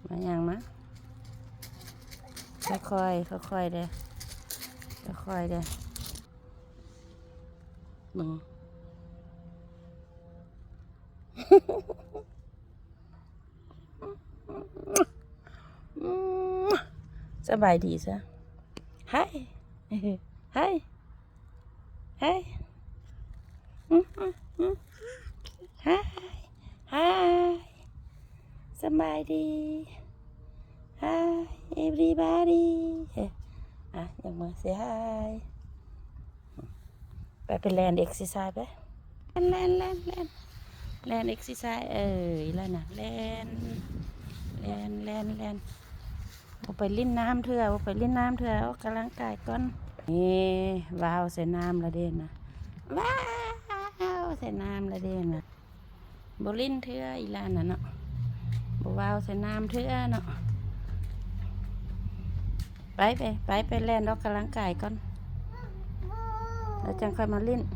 มาอย่างมะค่อยๆค่อยๆเด้อค่อยๆเด้อมึง สบายดีซะ Hi Hi Hi Hi Hi สบายดี Hi everybody อย่างมาเสีย Hi ไปเป็นแลนด์เอ็กซ์ไซส์ไปแลนด์เอ็กซ์ไซส์แล้วนะแลนด์ไปลิ้นน้ำเถื่อไปลิ้นน้ำเถื่อออกกำลังกายก่อนนี่ว้าวใส่น้ำละเด่นนะว้าวใส่น้ำละเด่นนะบลิ้นเถื่ออีลานน่ะเนาะบว้าวใส่น้ำเถื่อเนาะไปแลนด์ออกกำลังกายก่อนแล้วจังค่อยมาลิ้น